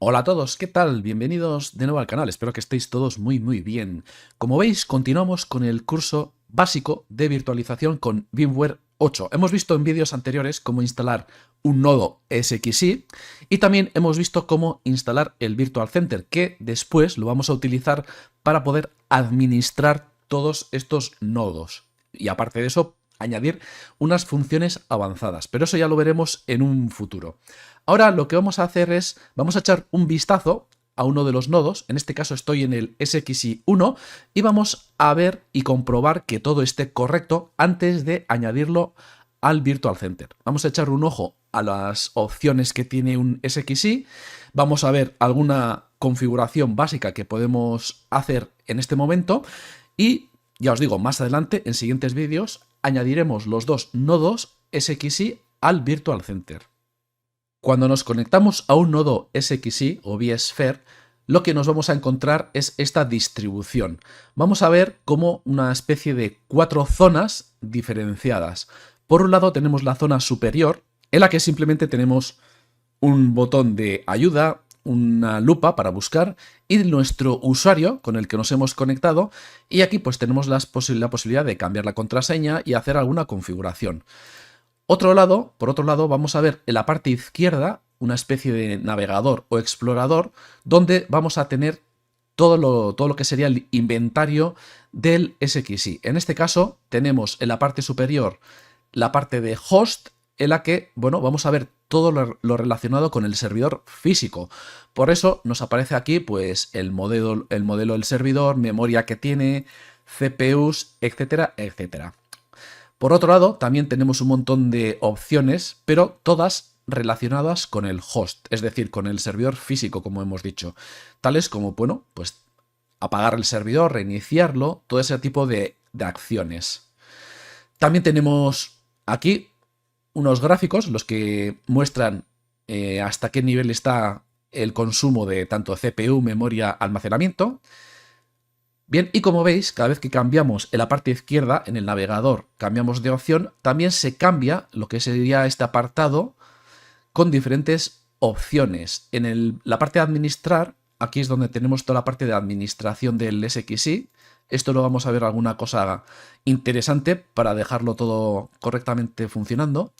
Hola a todos, ¿qué tal? Bienvenidos de nuevo al canal, espero que estéis todos muy bien. Como veis, continuamos con el curso básico de virtualización con VMware 8. Hemos visto en vídeos anteriores cómo instalar un nodo SXI y también hemos visto cómo instalar el Virtual Center, que después lo vamos a utilizar para poder administrar todos estos nodos. Y aparte de eso, añadir unas funciones avanzadas, pero eso ya lo veremos en un futuro. Ahora lo que vamos a hacer es, vamos a echar un vistazo a uno de los nodos, en este caso estoy en el SXI1, y vamos a ver y comprobar que todo esté correcto antes de añadirlo al Virtual Center. Vamos a echar un ojo a las opciones que tiene un SXI, vamos a ver alguna configuración básica que podemos hacer en este momento y ya os digo, más adelante, en siguientes vídeos, añadiremos los dos nodos SXI al Virtual Center. Cuando nos conectamos a un nodo SXI o vSphere, lo que nos vamos a encontrar es esta distribución. Vamos a ver como una especie de 4 zonas diferenciadas. Por un lado tenemos la zona superior, en la que simplemente tenemos un botón de ayuda, una lupa para buscar y nuestro usuario con el que nos hemos conectado, y aquí pues tenemos la posibilidad de cambiar la contraseña y hacer alguna configuración. Por otro lado, vamos a ver en la parte izquierda una especie de navegador o explorador donde vamos a tener todo lo que sería el inventario del SXI. En este caso tenemos en la parte superior la parte de host, en la que, bueno, vamos a ver todo lo relacionado con el servidor físico. Por eso nos aparece aquí pues el modelo del servidor, memoria que tiene, CPUs, etcétera, etcétera. Por otro lado, también tenemos un montón de opciones, pero todas relacionadas con el host, es decir, con el servidor físico, como hemos dicho. Tales como, bueno, pues apagar el servidor, reiniciarlo, todo ese tipo de acciones. También tenemos aquí unos gráficos, los que muestran hasta qué nivel está el consumo de tanto CPU, memoria, almacenamiento. Bien, y como veis, cada vez que cambiamos en la parte izquierda, en el navegador, cambiamos de opción, también se cambia lo que sería este apartado con diferentes opciones. En la parte de administrar, aquí es donde tenemos toda la parte de administración del SXI. Esto lo vamos a ver alguna cosa interesante para dejarlo todo correctamente funcionando.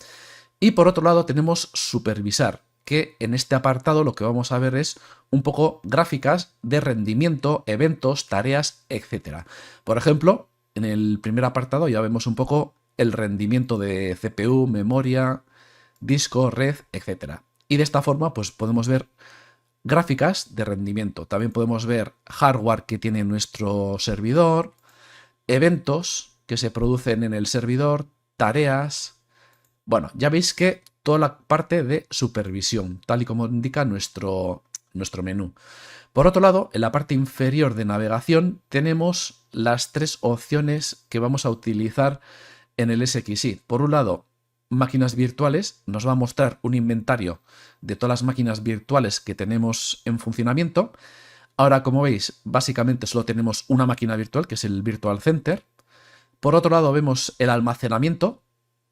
Y por otro lado tenemos supervisar, que en este apartado lo que vamos a ver es un poco gráficas de rendimiento, eventos, tareas, etc. Por ejemplo, en el primer apartado ya vemos un poco el rendimiento de CPU, memoria, disco, red, etc. Y de esta forma pues podemos ver gráficas de rendimiento. También podemos ver hardware que tiene nuestro servidor, eventos que se producen en el servidor, tareas. Bueno, ya veis que toda la parte de supervisión, tal y como indica nuestro menú. Por otro lado, en la parte inferior de navegación tenemos las 3 opciones que vamos a utilizar en el SXI. Por un lado, máquinas virtuales, nos va a mostrar un inventario de todas las máquinas virtuales que tenemos en funcionamiento. Ahora, como veis, básicamente solo tenemos una máquina virtual, que es el Virtual Center. Por otro lado, vemos el almacenamiento.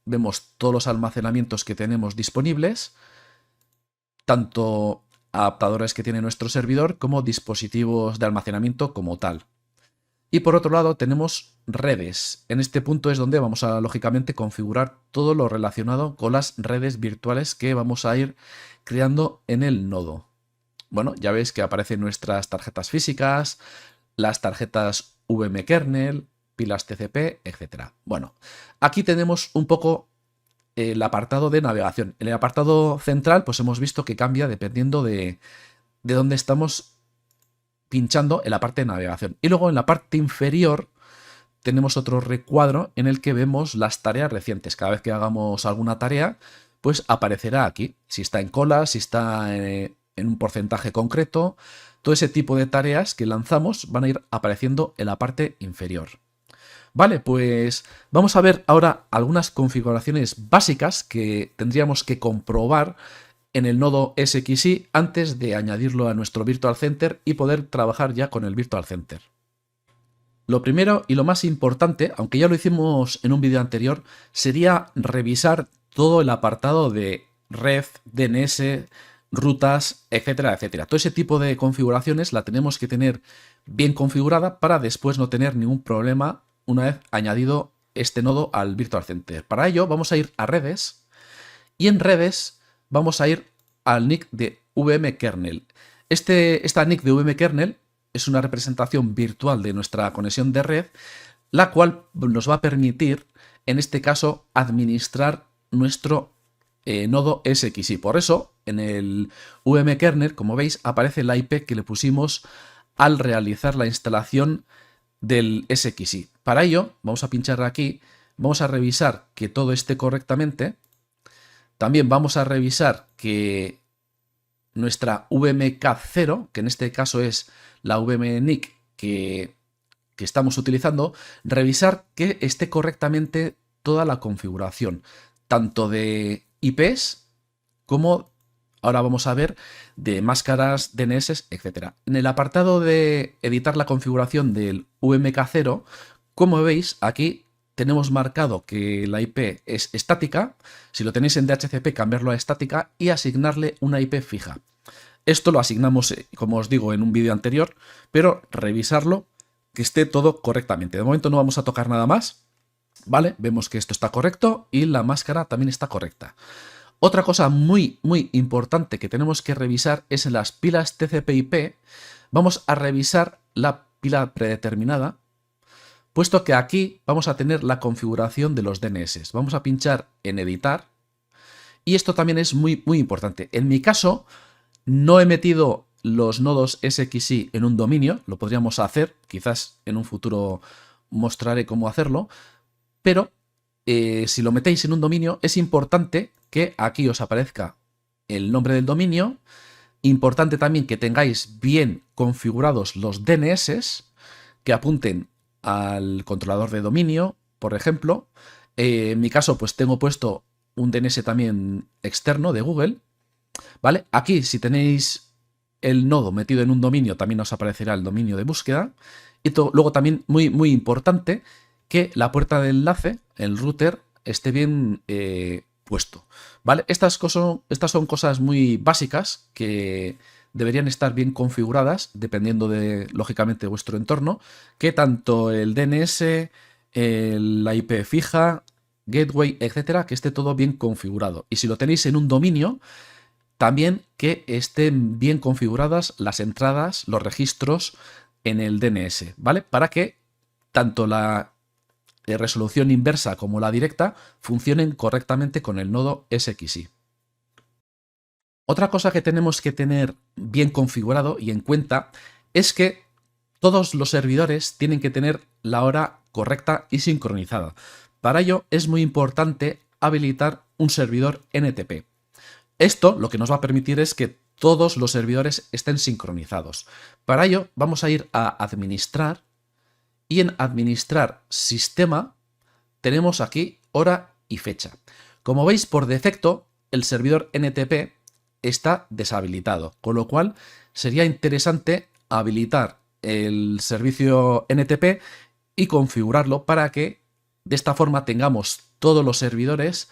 Vemos todos los almacenamientos que tenemos disponibles, tanto adaptadores que tiene nuestro servidor como dispositivos de almacenamiento como tal. Y por otro lado tenemos redes. En este punto es donde vamos a, lógicamente, configurar todo lo relacionado con las redes virtuales que vamos a ir creando en el nodo. Bueno, ya veis que aparecen nuestras tarjetas físicas, las tarjetas vmkernel, pilas TCP, etc. Bueno, aquí tenemos un poco el apartado de navegación. En el apartado central pues hemos visto que cambia dependiendo de dónde estamos pinchando en la parte de navegación. Y luego en la parte inferior tenemos otro recuadro en el que vemos las tareas recientes. Cada vez que hagamos alguna tarea, pues aparecerá aquí. Si está en cola, si está en un porcentaje concreto, todo ese tipo de tareas que lanzamos van a ir apareciendo en la parte inferior. Vale, pues vamos a ver ahora algunas configuraciones básicas que tendríamos que comprobar en el nodo SXI antes de añadirlo a nuestro Virtual Center y poder trabajar ya con el Virtual Center. Lo primero y lo más importante, aunque ya lo hicimos en un vídeo anterior, sería revisar todo el apartado de red, DNS, rutas, etcétera, etcétera. Todo ese tipo de configuraciones la tenemos que tener bien configurada para después no tener ningún problema una vez añadido este nodo al Virtual Center. Para ello vamos a ir a redes y en redes vamos a ir al nick de vmkernel. Esta nick de vmkernel es una representación virtual de nuestra conexión de red, la cual nos va a permitir, en este caso, administrar nuestro nodo SXI. Por eso, en el vmkernel, como veis, aparece la IP que le pusimos al realizar la instalación del SXI. Para ello, vamos a pinchar aquí, vamos a revisar que todo esté correctamente. También vamos a revisar que nuestra VMK0, que en este caso es la VMNIC que estamos utilizando, revisar que esté correctamente toda la configuración, tanto de IPs como, ahora vamos a ver, de máscaras, DNS, etc. En el apartado de editar la configuración del VMK0, como veis, aquí tenemos marcado que la IP es estática. Si lo tenéis en DHCP, cambiarlo a estática y asignarle una IP fija. Esto lo asignamos, como os digo, en un vídeo anterior, pero revisarlo que esté todo correctamente. De momento no vamos a tocar nada más, ¿vale? Vemos que esto está correcto y la máscara también está correcta. Otra cosa muy importante que tenemos que revisar es en las pilas TCP/IP. Vamos a revisar la pila predeterminada, puesto que aquí vamos a tener la configuración de los DNS. Vamos a pinchar en editar y esto también es muy importante. En mi caso no he metido los nodos SXI en un dominio, lo podríamos hacer, quizás en un futuro mostraré cómo hacerlo, pero si lo metéis en un dominio es importante que aquí os aparezca el nombre del dominio. Importante también que tengáis bien configurados los DNS, que apunten al controlador de dominio, por ejemplo. En mi caso, pues tengo puesto un DNS también externo de Google, ¿vale? Aquí, si tenéis el nodo metido en un dominio, también os aparecerá el dominio de búsqueda. Y luego también, muy importante, que la puerta de enlace, el router, esté bien puesto, ¿vale? Estas son cosas muy básicas que deberían estar bien configuradas dependiendo de, lógicamente, vuestro entorno, que tanto el DNS, la IP fija, gateway, etcétera, que esté todo bien configurado. Y si lo tenéis en un dominio, también que estén bien configuradas las entradas, los registros en el DNS, ¿vale? Para que tanto la resolución inversa como la directa funcionen correctamente con el nodo SXI. Otra cosa que tenemos que tener bien configurado y en cuenta es que todos los servidores tienen que tener la hora correcta y sincronizada. Para ello es muy importante habilitar un servidor NTP. Esto lo que nos va a permitir es que todos los servidores estén sincronizados. Para ello vamos a ir a administrar y en administrar sistema tenemos aquí hora y fecha. Como veis, por defecto el servidor NTP está deshabilitado, con lo cual sería interesante habilitar el servicio NTP y configurarlo para que de esta forma tengamos todos los servidores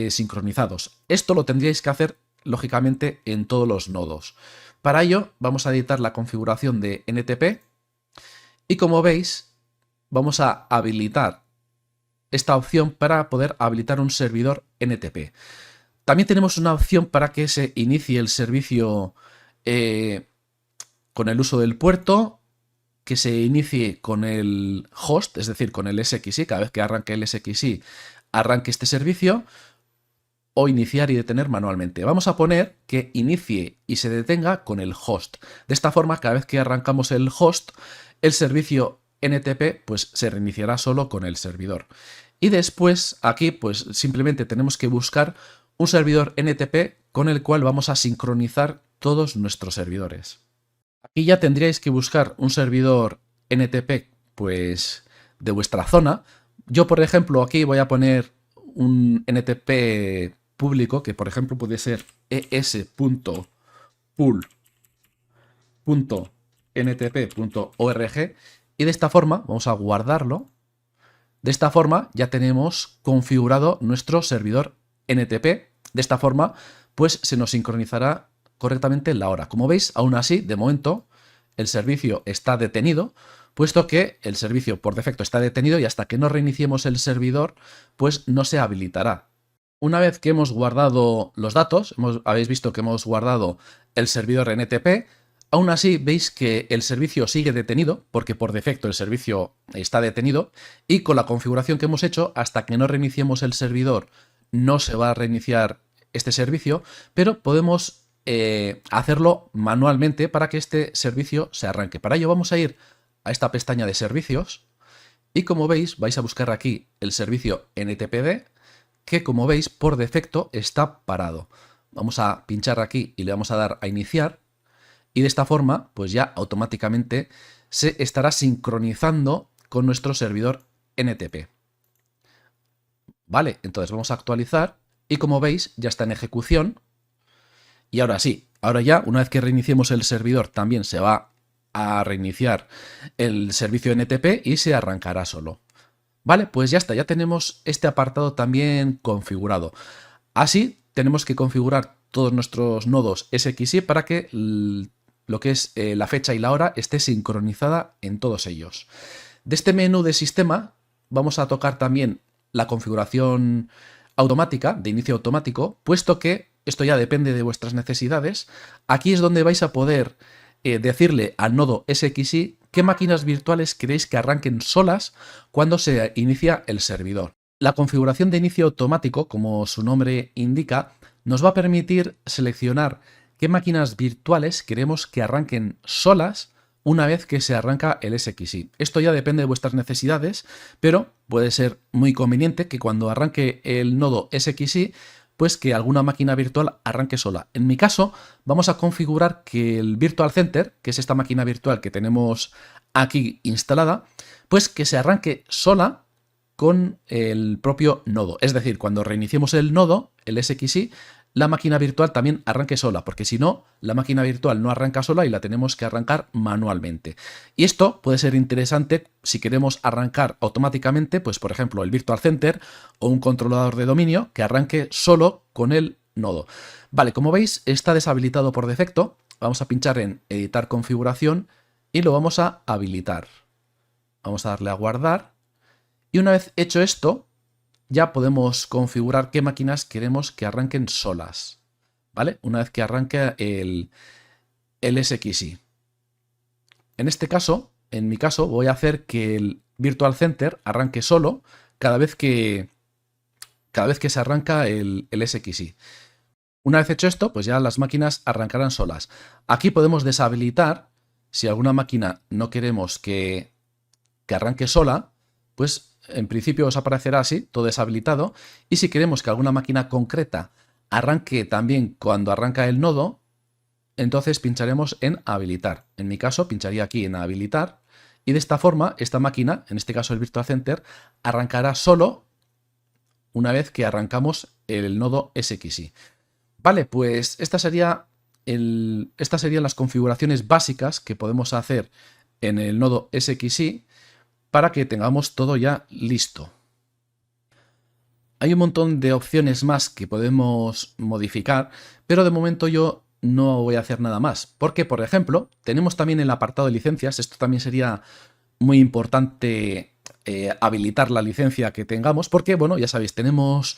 sincronizados. Esto lo tendríais que hacer lógicamente en todos los nodos. Para ello vamos a editar la configuración de NTP y como veis vamos a habilitar esta opción para poder habilitar un servidor NTP. También tenemos una opción para que se inicie el servicio con el uso del puerto, que se inicie con el host, es decir, con el SXI, cada vez que arranque el SXI, arranque este servicio, o iniciar y detener manualmente. Vamos a poner que inicie y se detenga con el host. De esta forma, cada vez que arrancamos el host, el servicio NTP pues se reiniciará solo con el servidor. Y después aquí pues simplemente tenemos que buscar un servidor NTP con el cual vamos a sincronizar todos nuestros servidores. Aquí ya tendríais que buscar un servidor NTP pues de vuestra zona. Yo por ejemplo aquí voy a poner un NTP público que por ejemplo puede ser es.pool.ntp.org y de esta forma vamos a guardarlo. De esta forma ya tenemos configurado nuestro servidor NTP. De esta forma pues se nos sincronizará correctamente la hora. Como veis, aún así, de momento, el servicio está detenido, puesto que el servicio por defecto está detenido y hasta que no reiniciemos el servidor, pues no se habilitará. Una vez que hemos guardado los datos, habéis visto que hemos guardado el servidor NTP, aún así veis que el servicio sigue detenido, porque por defecto el servicio está detenido, y con la configuración que hemos hecho, hasta que no reiniciemos el servidor, no se va a reiniciar este servicio, pero podemos hacerlo manualmente para que este servicio se arranque. Para ello vamos a ir a esta pestaña de servicios, y como veis, vais a buscar aquí el servicio NTPD, que como veis por defecto está parado. Vamos a pinchar aquí y le vamos a dar a iniciar y de esta forma pues ya automáticamente se estará sincronizando con nuestro servidor NTP. Vale, entonces vamos a actualizar y como veis ya está en ejecución y ahora sí, ahora ya una vez que reiniciemos el servidor también se va a reiniciar el servicio NTP y se arrancará solo. Vale, pues ya está, ya tenemos este apartado también configurado. Así tenemos que configurar todos nuestros nodos SXI para que lo que es la fecha y la hora esté sincronizada en todos ellos. De este menú de sistema vamos a tocar también la configuración automática, de inicio automático, puesto que esto ya depende de vuestras necesidades. Aquí es donde vais a poder decirle al nodo SXI qué máquinas virtuales queréis que arranquen solas cuando se inicia el servidor. La configuración de inicio automático, como su nombre indica, nos va a permitir seleccionar qué máquinas virtuales queremos que arranquen solas una vez que se arranca el SXI. Esto ya depende de vuestras necesidades, pero puede ser muy conveniente que cuando arranque el nodo SXI, pues que alguna máquina virtual arranque sola. En mi caso, vamos a configurar que el Virtual Center, que es esta máquina virtual que tenemos aquí instalada, pues que se arranque sola con el propio nodo. Es decir, cuando reiniciemos el nodo, el SXI, la máquina virtual también arranque sola, porque si no, la máquina virtual no arranca sola y la tenemos que arrancar manualmente. Y esto puede ser interesante si queremos arrancar automáticamente, pues por ejemplo, el Virtual Center o un controlador de dominio que arranque solo con el nodo. Vale, como veis, está deshabilitado por defecto. Vamos a pinchar en Editar configuración y lo vamos a habilitar. Vamos a darle a guardar. Y una vez hecho esto, ya podemos configurar qué máquinas queremos que arranquen solas, ¿vale? Una vez que arranque el SXI. En este caso, en mi caso, voy a hacer que el Virtual Center arranque solo cada vez que se arranca el SXI. Una vez hecho esto, pues ya las máquinas arrancarán solas. Aquí podemos deshabilitar, si alguna máquina no queremos que arranque sola, pues en principio os aparecerá así, todo deshabilitado, y si queremos que alguna máquina concreta arranque también cuando arranca el nodo, entonces pincharemos en habilitar. En mi caso, pincharía aquí en habilitar, y de esta forma, esta máquina, en este caso el Virtual Center, arrancará solo una vez que arrancamos el nodo SXI. Vale, pues estas serían las configuraciones básicas que podemos hacer en el nodo SXI para que tengamos todo ya listo. Hay un montón de opciones más que podemos modificar, pero de momento yo no voy a hacer nada más. Porque, por ejemplo, tenemos también el apartado de licencias. Esto también sería muy importante habilitar la licencia que tengamos, porque, bueno, ya sabéis, tenemos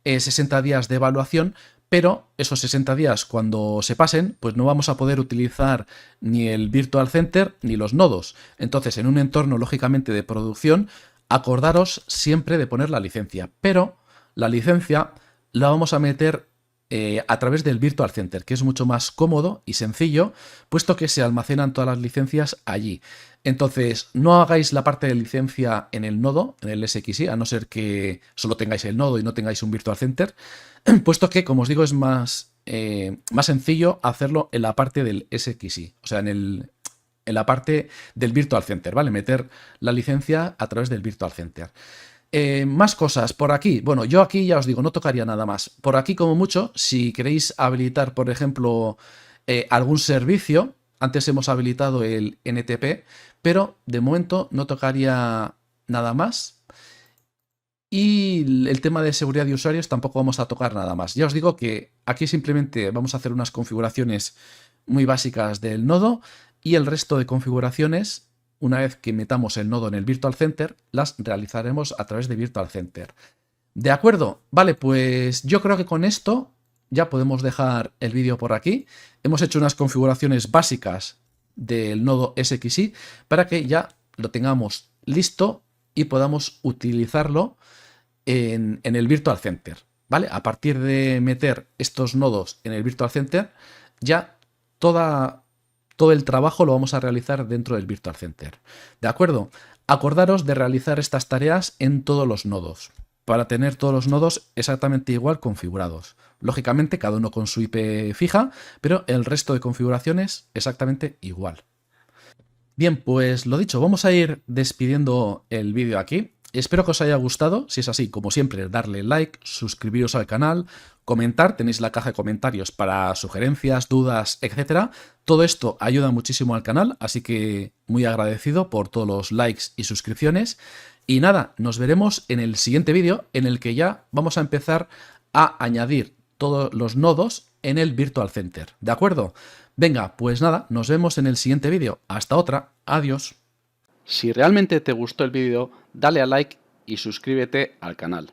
60 días de evaluación, pero esos 60 días cuando se pasen, pues no vamos a poder utilizar ni el Virtual Center ni los nodos. Entonces, en un entorno lógicamente de producción, acordaros siempre de poner la licencia, pero la licencia la vamos a meter a través del Virtual Center, que es mucho más cómodo y sencillo, puesto que se almacenan todas las licencias allí. Entonces, no hagáis la parte de licencia en el nodo, en el SXI, a no ser que solo tengáis el nodo y no tengáis un Virtual Center, puesto que, como os digo, es más sencillo hacerlo en la parte del SXI, o sea, en la parte del Virtual Center, ¿vale? Meter la licencia a través del Virtual Center. Más cosas por aquí. Bueno, yo aquí ya os digo, no tocaría nada más. Por aquí, como mucho, si queréis habilitar, por ejemplo, algún servicio, antes hemos habilitado el NTP, pero de momento no tocaría nada más. Y el tema de seguridad de usuarios tampoco vamos a tocar nada más. Ya os digo que aquí simplemente vamos a hacer unas configuraciones muy básicas del nodo y el resto de configuraciones, una vez que metamos el nodo en el Virtual Center, las realizaremos a través de Virtual Center. ¿De acuerdo? Vale, pues yo creo que con esto ya podemos dejar el vídeo por aquí. Hemos hecho unas configuraciones básicas del nodo SXI para que ya lo tengamos listo y podamos utilizarlo en el Virtual Center, ¿vale? A partir de meter estos nodos en el Virtual Center, ya todo el trabajo lo vamos a realizar dentro del Virtual Center. ¿De acuerdo? Acordaros de realizar estas tareas en todos los nodos, para tener todos los nodos exactamente igual configurados. Lógicamente, cada uno con su IP fija, pero el resto de configuraciones exactamente igual. Bien, pues lo dicho, vamos a ir despidiendo el vídeo aquí. Espero que os haya gustado. Si es así, como siempre, darle like, suscribiros al canal, comentar. Tenéis la caja de comentarios para sugerencias, dudas, etc. Todo esto ayuda muchísimo al canal, así que muy agradecido por todos los likes y suscripciones. Y nada, nos veremos en el siguiente vídeo en el que ya vamos a empezar a añadir todos los nodos en el Virtual Center. ¿De acuerdo? Venga, pues nada, nos vemos en el siguiente vídeo. Hasta otra. Adiós. Si realmente te gustó el vídeo, dale a like y suscríbete al canal.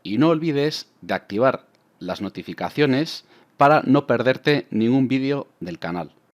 Y no olvides de activar las notificaciones para no perderte ningún vídeo del canal.